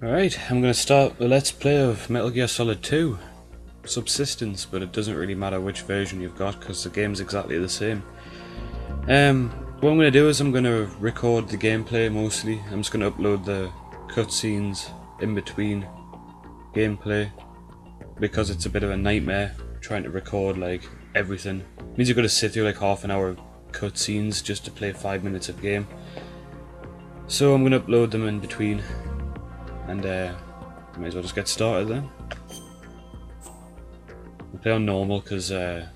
Alright, I'm going to start the Let's Play of Metal Gear Solid 2 Subsistence, but it doesn't really matter which version you've got because the game's exactly the same. What I'm going to do is I'm going to record the gameplay mostly. I'm just going to upload the cutscenes in between gameplay because it's a bit of a nightmare trying to record like everything. It means you've got to sit through like half an hour of cutscenes just to play 5 minutes of game. So I'm going to upload them in between. And might as well just get started then. I'll play on normal because or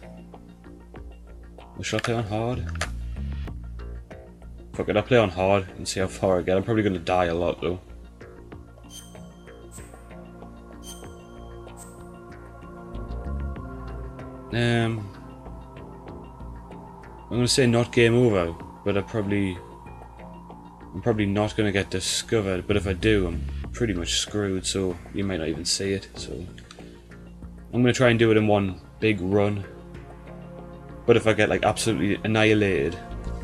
shall I play on hard? Fuck it, I'll play on hard and see how far I get. I'm probably going to die a lot though. I'm going to say not game over, but I'm probably not going to get discovered, but if I do, I'm pretty much screwed, so you might not even see it. So I'm going to try and do it in one big run, but if I get like absolutely annihilated,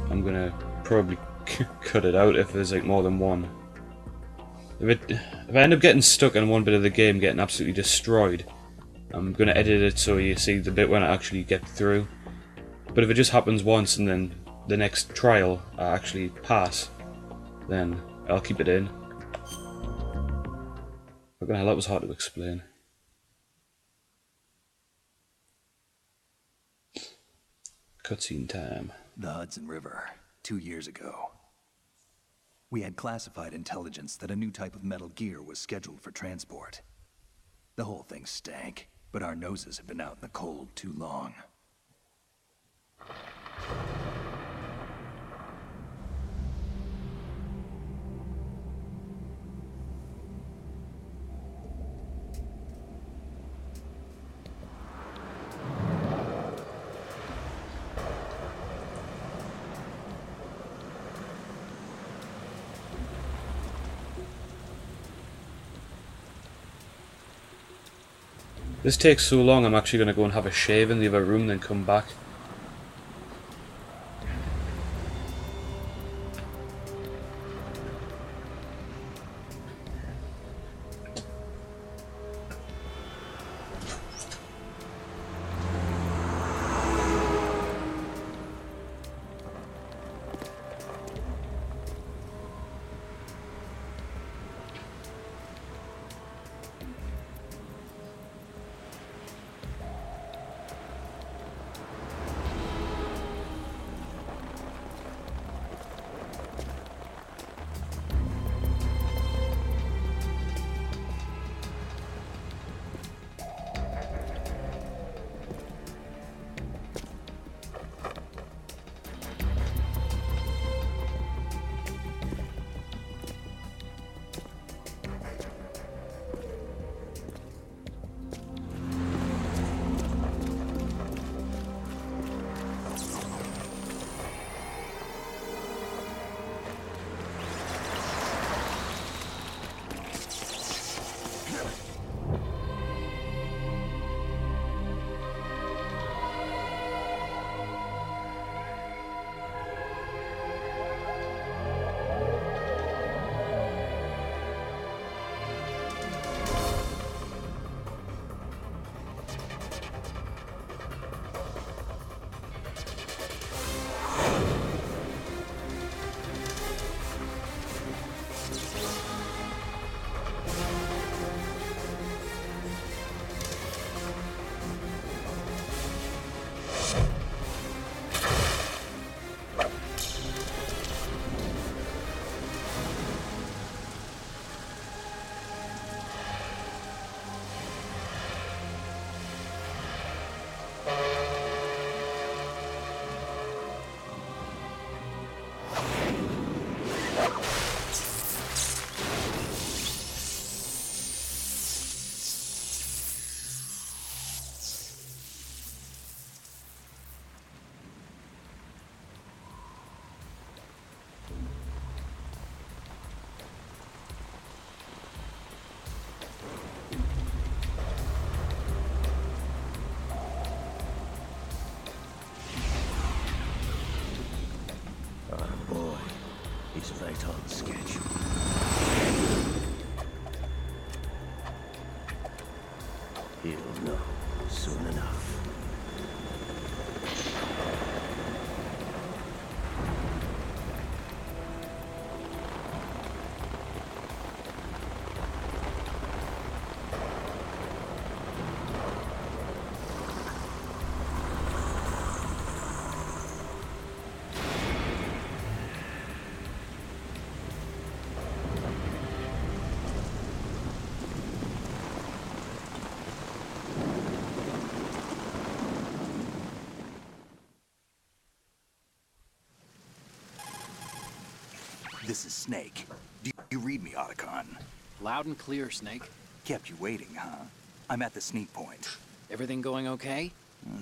I'm going to probably cut it out if there's like more than one. If I end up getting stuck in one bit of the game, getting absolutely destroyed, I'm going to edit it so you see the bit when I actually get through. But if it just happens once and then the next trial I actually pass, then I'll keep it in. Fucking hell, that was hard to explain. Cutscene time. The Hudson River, 2 years ago. We had classified intelligence that a new type of metal gear was scheduled for transport. The whole thing stank, but our noses had been out in the cold too long. This takes so long, I'm actually going to go and have a shave in the other room, then come back. He'll know soon enough. This is Snake. Do you read me, Otacon? Loud and clear, Snake. Kept you waiting, huh? I'm at the sneak point. Everything going okay?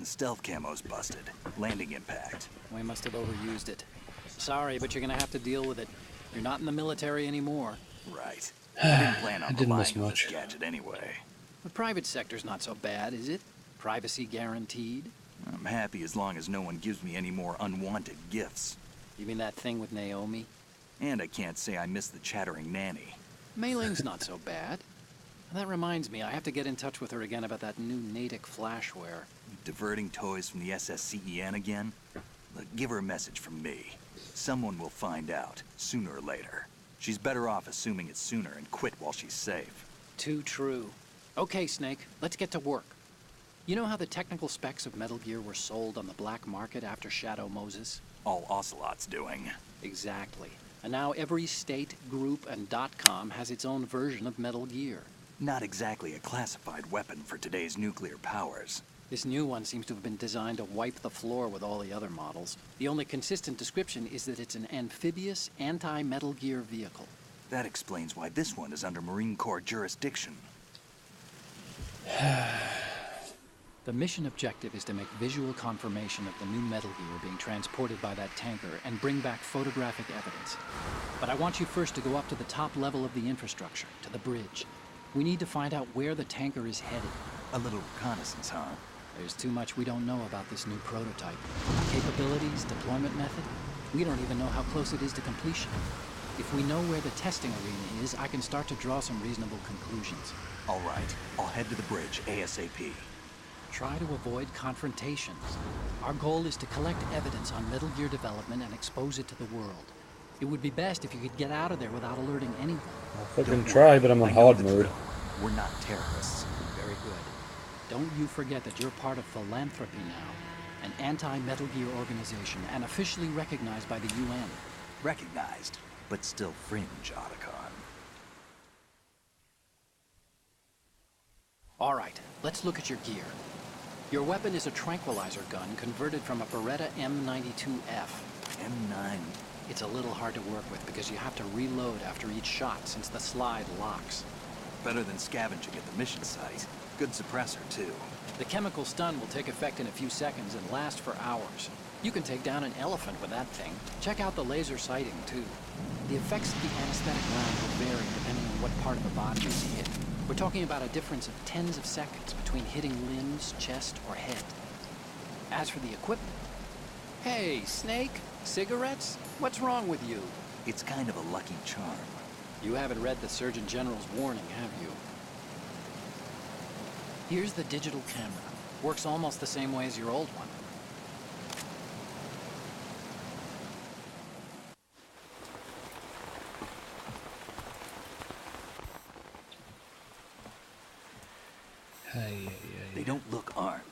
Stealth camo's busted. Landing impact. We must have overused it. Sorry, but you're gonna have to deal with it. You're not in the military anymore. Right. I didn't plan on didn't miss relying on much. this gadget anyway. The private sector's not so bad, is it? Privacy guaranteed? I'm happy as long as no one gives me any more unwanted gifts. You mean that thing with Naomi? And I can't say I miss the chattering nanny. Mailing's not so bad. That reminds me, I have to get in touch with her again about that new Natick flashware. Diverting toys from the SSCEN again? Look, give her a message from me. Someone will find out, sooner or later. She's better off assuming it sooner and quit while she's safe. Too true. Okay, Snake, let's get to work. You know how the technical specs of Metal Gear were sold on the black market after Shadow Moses? All Ocelot's doing. Exactly. And now every state, group, and .com has its own version of Metal Gear. Not exactly a classified weapon for today's nuclear powers. This new one seems to have been designed to wipe the floor with all the other models. The only consistent description is that it's an amphibious, anti-Metal Gear vehicle. That explains why this one is under Marine Corps jurisdiction. The mission objective is to make visual confirmation of the new Metal Gear being transported by that tanker and bring back photographic evidence. But I want you first to go up to the top level of the infrastructure, to the bridge. We need to find out where the tanker is headed. A little reconnaissance, huh? There's too much we don't know about this new prototype. Capabilities, deployment method. We don't even know how close it is to completion. If we know where the testing arena is, I can start to draw some reasonable conclusions. All right, I'll head to the bridge ASAP. Try to avoid confrontations. Our goal is to collect evidence on Metal Gear development and expose it to the world. It would be best if you could get out of there without alerting anyone. I'll fucking try, but I'm on hard mode. We're not terrorists. Very good. Don't you forget that you're part of Philanthropy now, an anti-Metal Gear organization and officially recognized by the UN. Recognized, but still fringe, Otacon. All right, let's look at your gear. Your weapon is a tranquilizer gun converted from a Beretta M92F. M9. It's a little hard to work with because you have to reload after each shot since the slide locks. Better than scavenging at the mission site. Good suppressor, too. The chemical stun will take effect in a few seconds and last for hours. You can take down an elephant with that thing. Check out the laser sighting, too. The effects of the anesthetic round will vary depending on what part of the body is hit. We're talking about a difference of tens of seconds between hitting limbs, chest, or head. As for the equipment... Hey, Snake? Cigarettes? What's wrong with you? It's kind of a lucky charm. You haven't read the Surgeon General's warning, have you? Here's the digital camera. Works almost the same way as your old one. They don't look armed.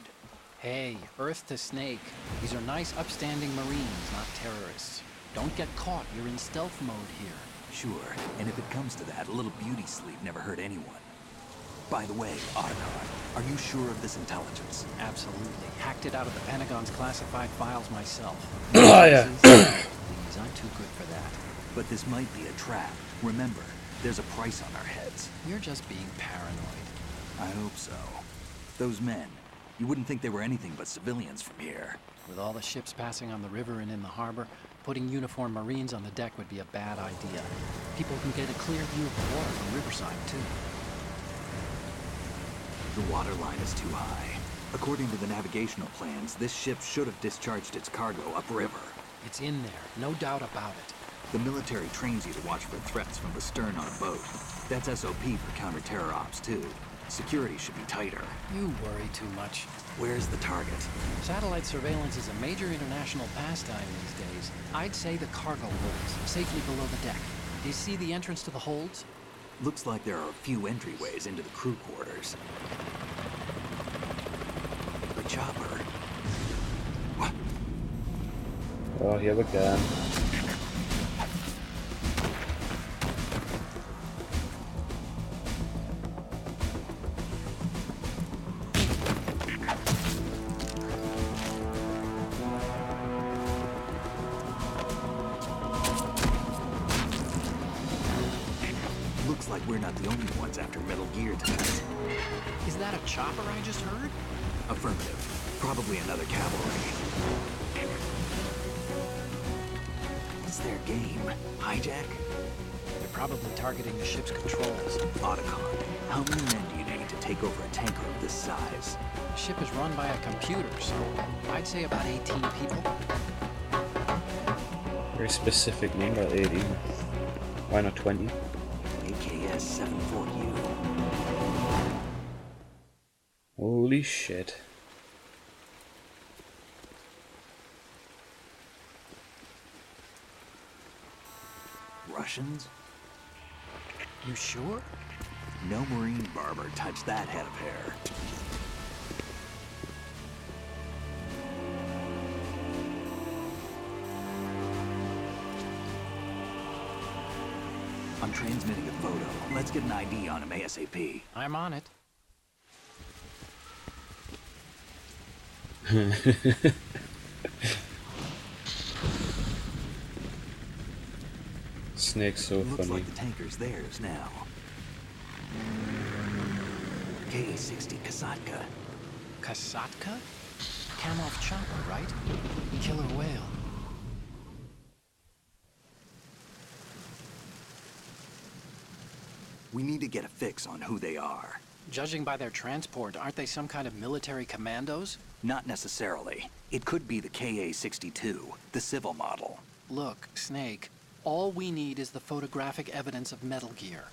Hey, Earth to Snake. These are nice, upstanding Marines, not terrorists. Don't get caught. You're in stealth mode here. Sure, and if it comes to that, a little beauty sleep never hurt anyone. By the way, Otacon, are you sure of this intelligence? Absolutely. Hacked it out of the Pentagon's classified files myself. Oh, yeah. Please, I'm too good for that. But this might be a trap. Remember, there's a price on our heads. You're just being paranoid. I hope so. Those men, you wouldn't think they were anything but civilians from here. With all the ships passing on the river and in the harbor, putting uniformed Marines on the deck would be a bad idea. People can get a clear view of the water from Riverside, too. The water line is too high. According to the navigational plans, this ship should have discharged its cargo upriver. It's in there, no doubt about it. The military trains you to watch for threats from the stern on a boat. That's SOP for counter-terror ops, too. Security should be tighter. You worry too much. Where's the target? Satellite surveillance is a major international pastime these days. I'd say the cargo holds, safely below the deck. Do you see the entrance to the holds? Looks like there are a few entryways into the crew quarters. The chopper. What? Oh, here we go. Looks like we're not the only ones after Metal Gear tonight. Is that a chopper I just heard? Affirmative. Probably another cavalry. What's their game? Hijack? They're probably targeting the ship's controls. Otacon. How many men do you need to take over a tanker of this size? The ship is run by a computer, so I'd say about 18 people. Very specific number, 80. Why not 20? AKS 74U. Holy shit. Russians? You sure? No Marine barber touched that head of hair. I'm transmitting a photo. Let's get an ID on him ASAP. I'm on it. Snake's so Looks funny. like the tanker's theirs now. KA-60 Kasatka. Kasatka? Kamov chopper, right? Killer whale. We need to get a fix on who they are. Judging by their transport, aren't they some kind of military commandos? Not necessarily. It could be the KA-62, the civil model. Look, Snake, all we need is the photographic evidence of Metal Gear.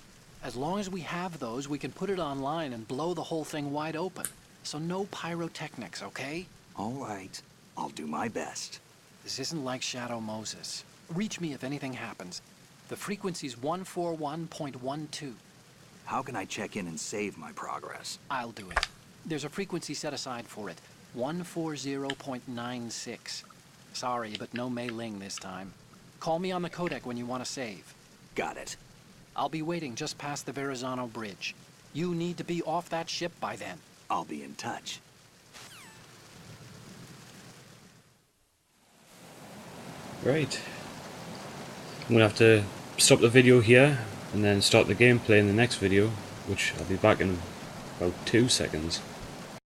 As long as we have those, we can put it online and blow the whole thing wide open. So no pyrotechnics, okay? All right. I'll do my best. This isn't like Shadow Moses. Reach me if anything happens. The frequency's 141.12. How can I check in and save my progress? I'll do it. There's a frequency set aside for it. 140.96. Sorry, but no Mei Ling this time. Call me on the codec when you want to save. Got it. I'll be waiting just past the Verrazano Bridge. You need to be off that ship by then. I'll be in touch. Right. I'm gonna have to stop the video here and then start the gameplay in the next video, which I'll be back in about 2 seconds.